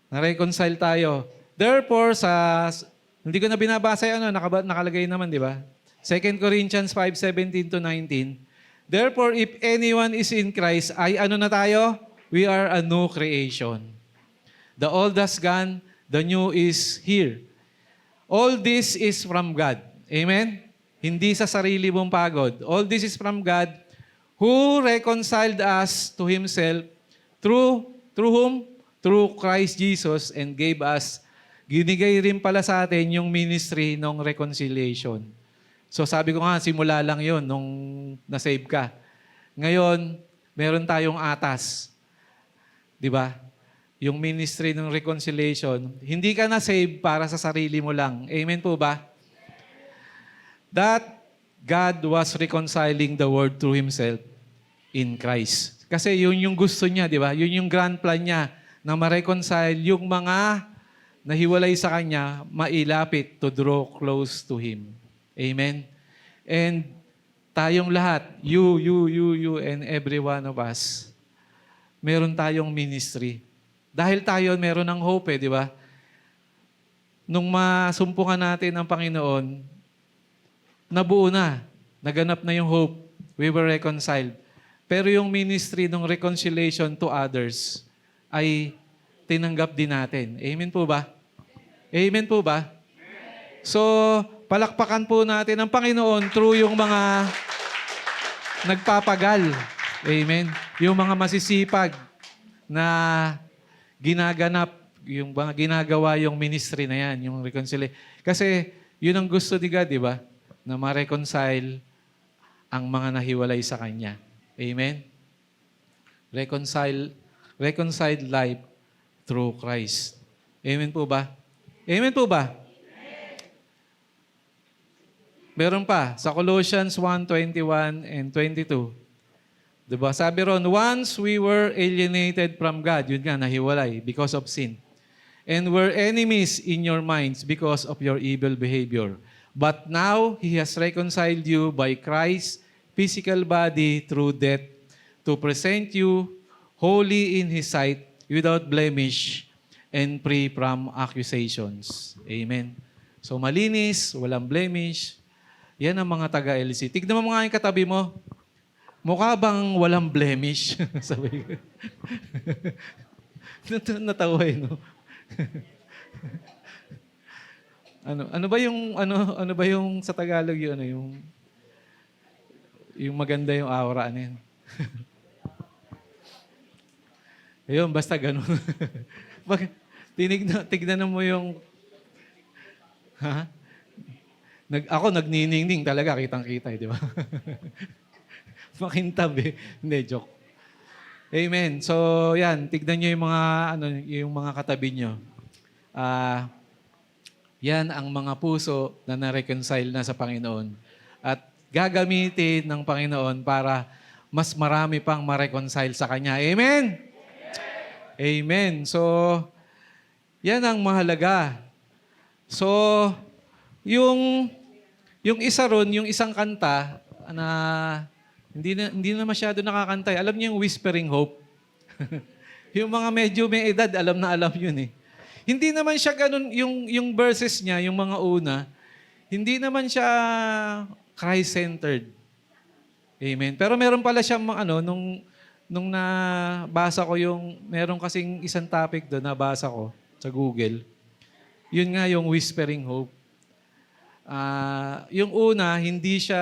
Na-reconcile tayo. Therefore, hindi ko na binabasa nakalagay naman, di ba? 2 Corinthians 5:17-19. Therefore, if anyone is in Christ, ay ano na tayo? We are a new creation. The old has gone, the new is here. All this is from God. Amen? Hindi sa sarili mong pagod. All this is from God who reconciled us to Himself through whom? Through Christ Jesus and ginigay rin pala sa atin yung ministry ng reconciliation. So sabi ko nga, simula lang yun nung na-save ka. Ngayon, meron tayong atas. Di ba? Yung ministry ng reconciliation. Hindi ka na-save para sa sarili mo lang. Amen po ba? That God was reconciling the world through Himself in Christ. Kasi yun yung gusto niya, di ba? Yun yung grand plan niya na ma-reconcile yung mga nahiwalay sa Kanya, mailapit to draw close to Him. Amen? And tayong lahat, you, and every one of us, meron tayong ministry. Dahil tayo meron ng hope, di ba? Nung masumpungan natin ang Panginoon, nabuo na, naganap na yung hope. We were reconciled. Pero yung ministry ng reconciliation to others ay tinanggap din natin. Amen po ba? Amen po ba? So, palakpakan po natin ang Panginoon through yung mga nagpapagal. Amen. Yung mga masisipag na ginaganap, yung mga ginagawa yung ministry na yan, yung reconciliation. Kasi yun ang gusto ni God, di ba? Na ma-reconcile ang mga nahiwalay sa Kanya. Amen? Reconciled life through Christ. Amen po ba? Amen po ba? Meron pa, sa Colossians 1:21 and 22. Diba? Sabi ron, once we were alienated from God, yun nga, nahiwalay because of sin. And were enemies in your minds because of your evil behavior. But now, He has reconciled you by Christ's physical body through death to present you holy in His sight, without blemish, and free from accusations. Amen. So malinis, walang blemish. Yan ang mga taga-LC. Tignan mo nga yung katabi mo. Mukha bang walang blemish? Sabi ko. Natawa no? ano ba yung sa Tagalog yung maganda yung aura niyan. Ayun, basta ganun. Tignan mo yung ha? Ako nagniningning talaga, kitang-kita, di ba? Makintab eh. Hindi, joke. Amen. So, yan, tignan niyo yung mga katabi niyo. Yan ang mga puso na na-reconcile na sa Panginoon. At gagamitin ng Panginoon para mas marami pang ma-reconcile sa Kanya. Amen? Amen. So, yan ang mahalaga. So, yung isa ron, yung isang kanta na hindi na masyado nakakantay. Alam niyo yung Whispering Hope? Yung mga medyo may edad, alam na alam yun eh. Hindi naman siya ganun, yung verses niya, yung mga una, hindi naman siya Christ-centered. Amen. Pero meron pala siyang nung nabasa ko meron kasing isang topic doon, nabasa ko sa Google. Yun nga yung Whispering Hope. Yung una, hindi siya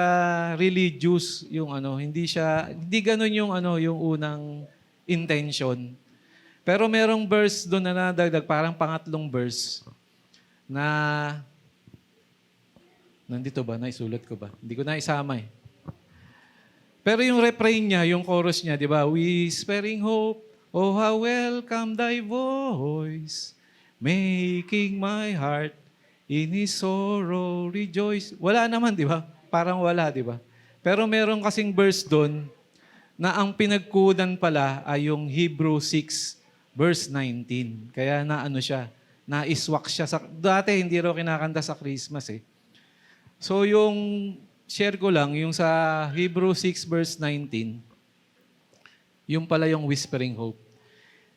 religious, hindi ganun yung unang intention. Pero merong verse doon na nadagdag, parang pangatlong verse, na, nandito ba? Naisulat ko ba? Hindi ko na isama eh. Pero yung refrain niya, yung chorus niya, di ba? Whispering hope, oh how welcome thy voice, making my heart in his sorrow rejoice. Wala naman, di ba? Parang wala, di ba? Pero meron kasing verse doon na ang pinagkudan pala ay yung Hebrew 6 verse 19. Kaya naiswak siya. Dati hindi raw kinakanta sa Christmas eh. So yung share ko lang, yung sa Hebrew 6 verse 19, yung pala yung Whispering Hope.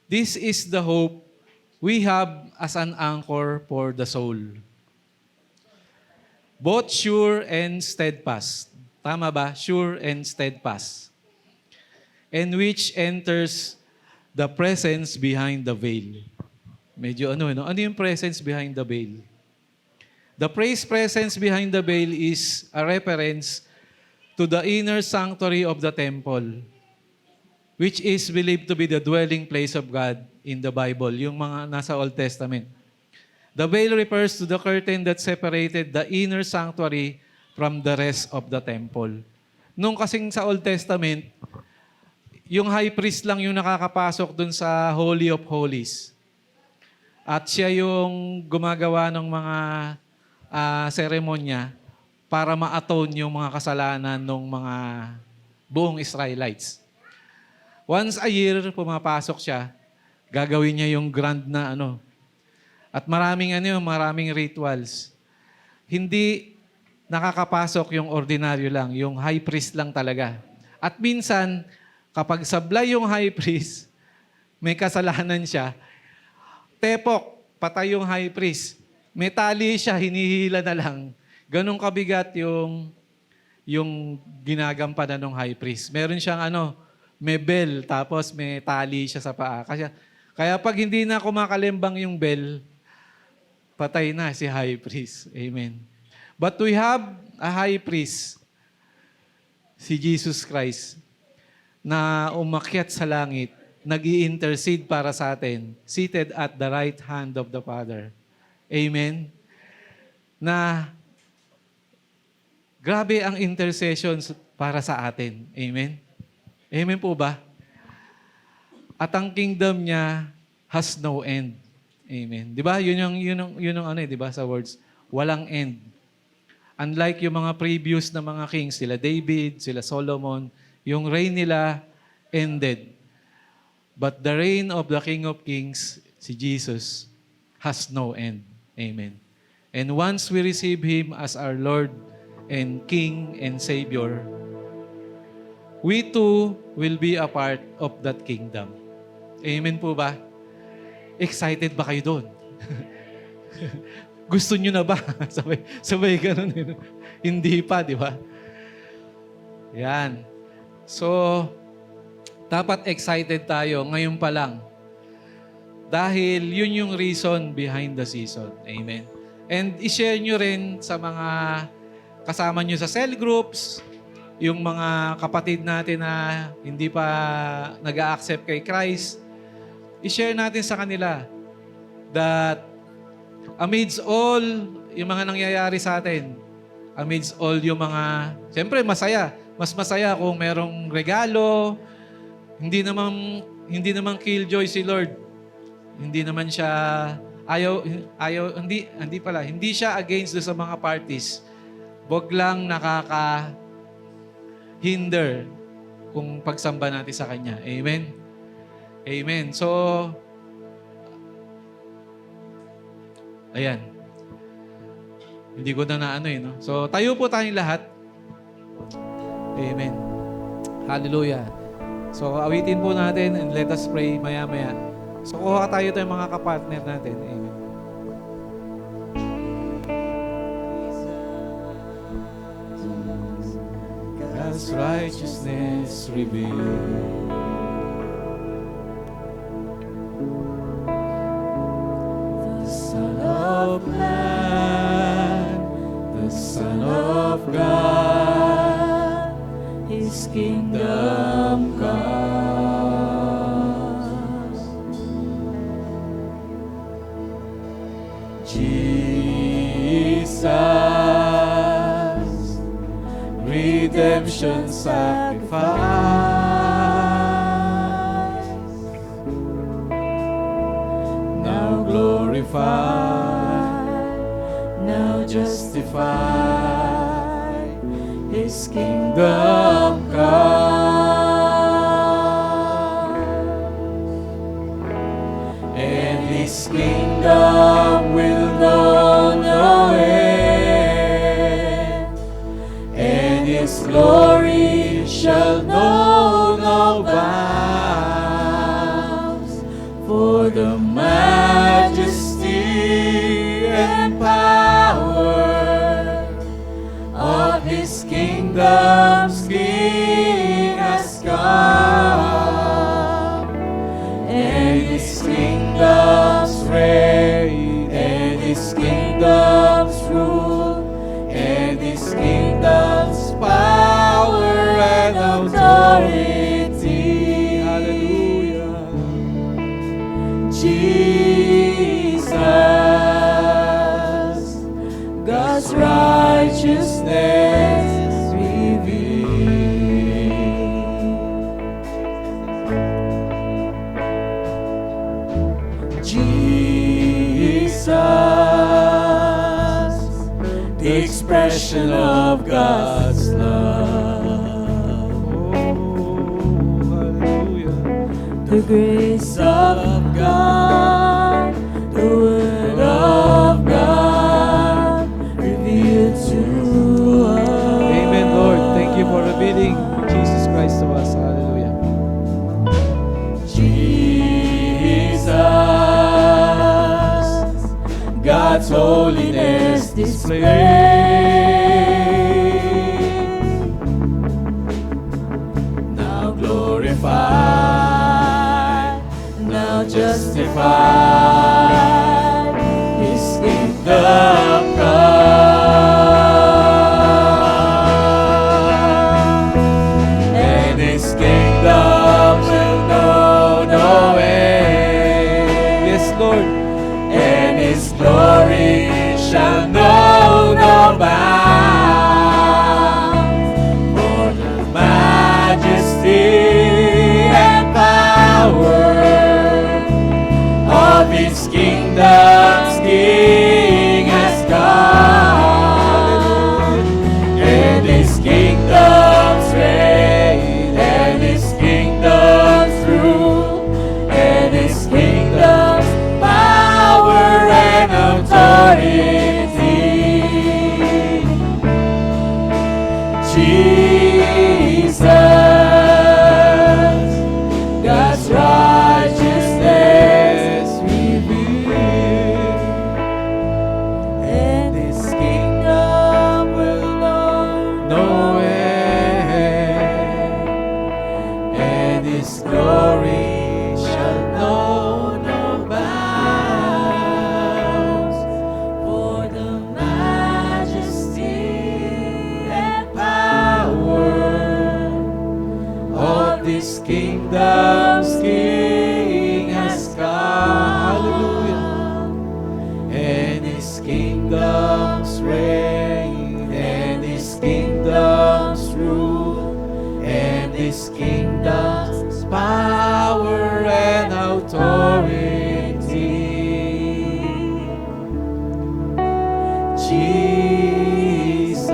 This is the hope we have as an anchor for the soul. Both sure and steadfast. Tama ba? Sure and steadfast. And which enters the presence behind the veil. Medyo ano yung presence behind the veil? The presence behind the veil is a reference to the inner sanctuary of the temple, which is believed to be the dwelling place of God in the Bible, yung mga nasa Old Testament. The veil refers to the curtain that separated the inner sanctuary from the rest of the temple. Nung kasing sa Old Testament, yung high priest lang yung nakakapasok dun sa Holy of Holies. At siya yung gumagawa ng mga seremonya para ma-atone yung mga kasalanan ng mga buong Israelites. Once a year, pumapasok siya, gagawin niya yung grand na at maraming rituals. Hindi nakakapasok yung ordinaryo lang, yung high priest lang talaga. At minsan, kapag sablay yung high priest, may kasalanan siya, tepok, patay yung high priest. May tali siya, hinihila na lang. Ganong kabigat yung ginagampanan ng high priest. Meron siyang may bell, tapos may tali siya sa paa. Kaya pag hindi na kumakalimbang yung bell, patay na si high priest. Amen. But we have a high priest, si Jesus Christ, na umakyat sa langit, nag-i-intercede para sa atin, seated at the right hand of the Father. Amen? Na grabe ang intercession para sa atin. Amen? Amen po ba? At ang kingdom niya has no end. Amen. 'Di ba? Yun yung di ba sa words, walang end. Unlike yung mga previous na mga kings, sila David, sila Solomon, yung reign nila ended. But the reign of the King of Kings, si Jesus, has no end. Amen. And once we receive Him as our Lord and King and Savior, we too will be a part of that kingdom. Amen po ba? Excited ba kayo doon? Gusto nyo na ba? sabay ganun. Hindi pa, di ba? Yan. So, dapat excited tayo ngayon pa lang. Dahil yun yung reason behind the season. Amen. And i-share nyo rin sa mga kasama nyo sa cell groups, yung mga kapatid natin na hindi pa nag-a-accept kay Christ, i-share natin sa kanila that amidst all yung mga nangyayari sa atin, amidst all yung mga, siyempre masaya. Mas masaya kung merong regalo, hindi naman killjoy si Lord. Hindi naman siya, hindi siya against do sa mga parties. Wag lang hinder kung pagsamba natin sa Kanya. Amen? Amen. So, ayan. Hindi ko na no? So, tayo po tayong lahat. Amen. Hallelujah. So, awitin po natin and let us pray maya-maya. So, kuha tayo tayong mga kapartner natin. Amen. God's righteousness revealed. The Son of Man, the Son of God, His kingdom comes. Jesus, redemption sacrifice, now glorified, now justified, His kingdom come, and His kingdom will know no end, and His glory shall know no bounds, for the majesty and power of His kingdom's King has come, and His kingdom's reign, and His kingdom's rule, and His kingdom's power and authority. Hallelujah. Jesus, God's righteousness revealed. Jesus, the expression of God's love. Oh, hallelujah. The grace of God, the word of God revealed to us. Amen, Lord. Thank you for revealing Jesus Christ to us. Hallelujah. Jesus, God's holiness displayed, now glorified, now justified, His kingdom come, and His kingdom will know no end. Yes, Lord. And His glory shall know no bounds, for the majesty and power of His kingdom's King has come, and His kingdom's reign, and His kingdom's rule, and His kingdom's power and authority. Jesus, God's righteousness revealed. reign, and His kingdom's rule, and His kingdom's power and authority. Jesus,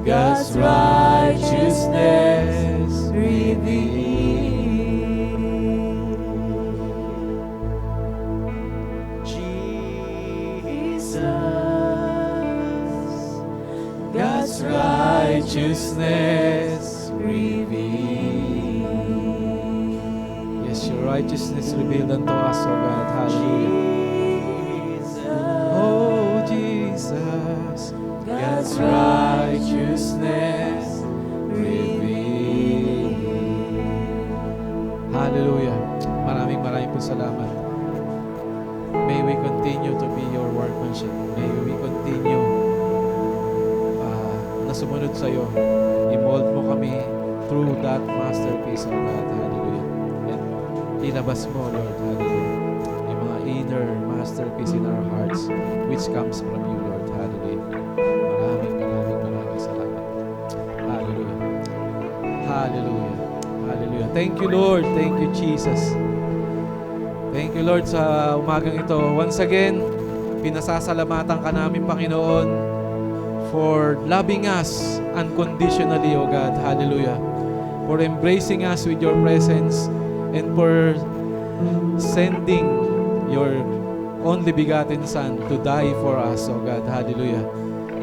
God's righteousness revealed. Jesus, God's righteousness revealed. Yes, your righteousness revealed unto us, O God. Hallelujah. Oh, Jesus, God's righteousness revealed. Hallelujah. Maraming po salamat. May we continue to be your workmanship. May we continue na sumunod sa iyo. I-mold mo kami through that masterpiece, O God. Hallelujah. And ilabas mo, Lord. Hallelujah. Yung mga inner masterpiece in our hearts which comes from you, Lord. Hallelujah. Maraming salamat. Hallelujah. Hallelujah. Hallelujah. Thank you, Lord. Thank you, Jesus. Thank you, Lord, sa umagang ito. Once again, pinasasalamatan ka namin, Panginoon, for loving us unconditionally, O God. Hallelujah. For embracing us with your presence and for sending your only begotten Son to die for us, O God. Hallelujah.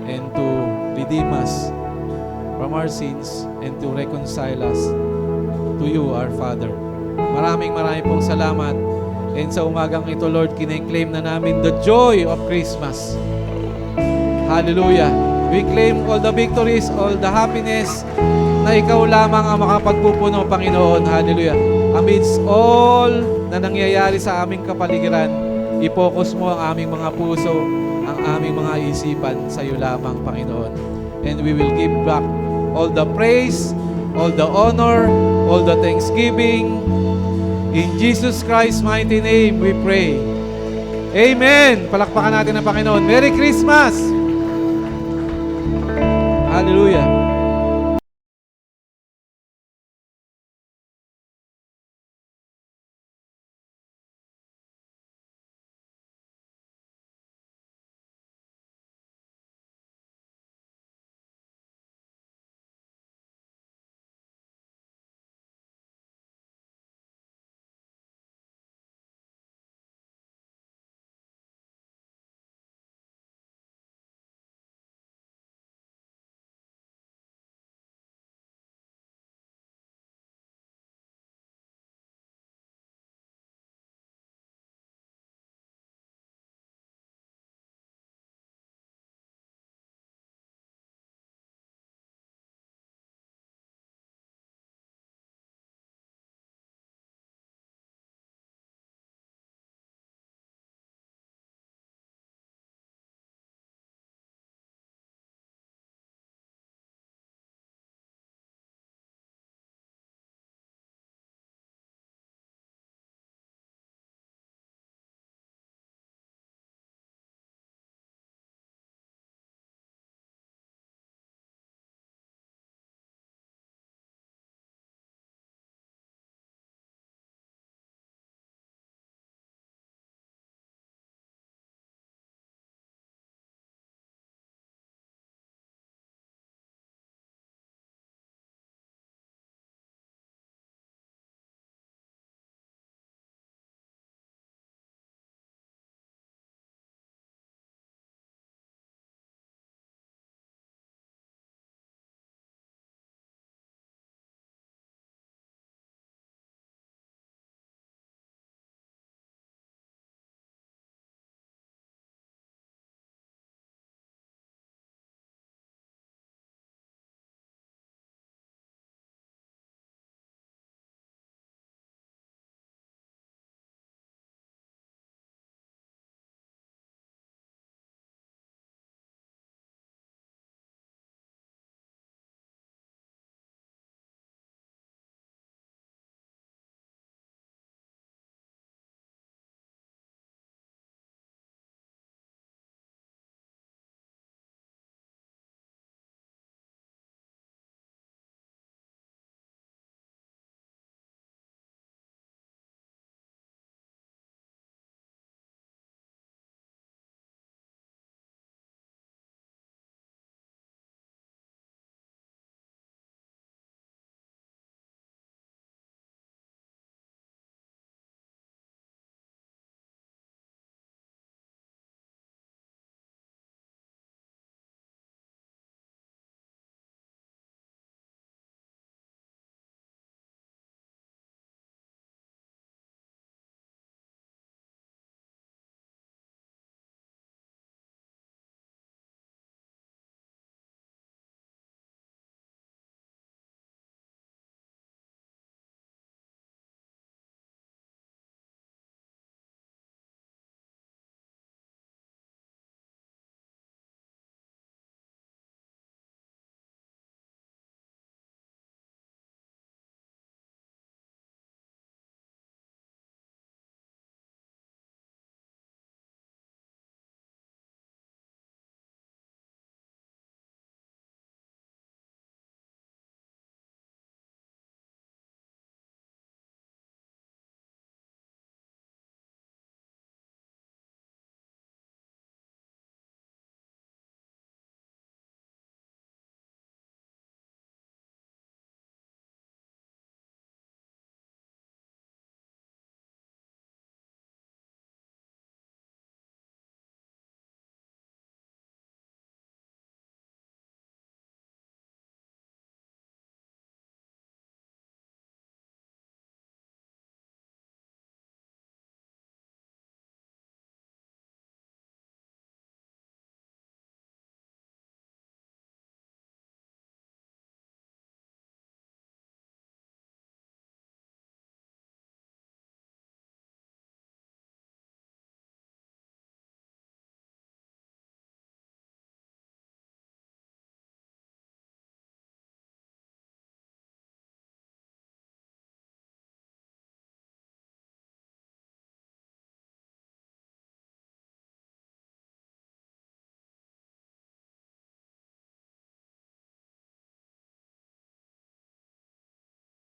And to redeem us from our sins and to reconcile us to you, our Father. Maraming pong salamat. And sa umagang ito, Lord, kine-claim na namin the joy of Christmas. Hallelujah. We claim all the victories, all the happiness na ikaw lamang ang makapagpupuno, Panginoon. Hallelujah. Amidst all na nangyayari sa aming kapaligiran, i-focus mo ang aming mga puso, ang aming mga isipan sa iyo lamang, Panginoon. And we will give back all the praise, all the honor, all the thanksgiving. In Jesus Christ's mighty name we pray. Amen. Palakpakan natin ang Panginoon. Merry Christmas! Hallelujah.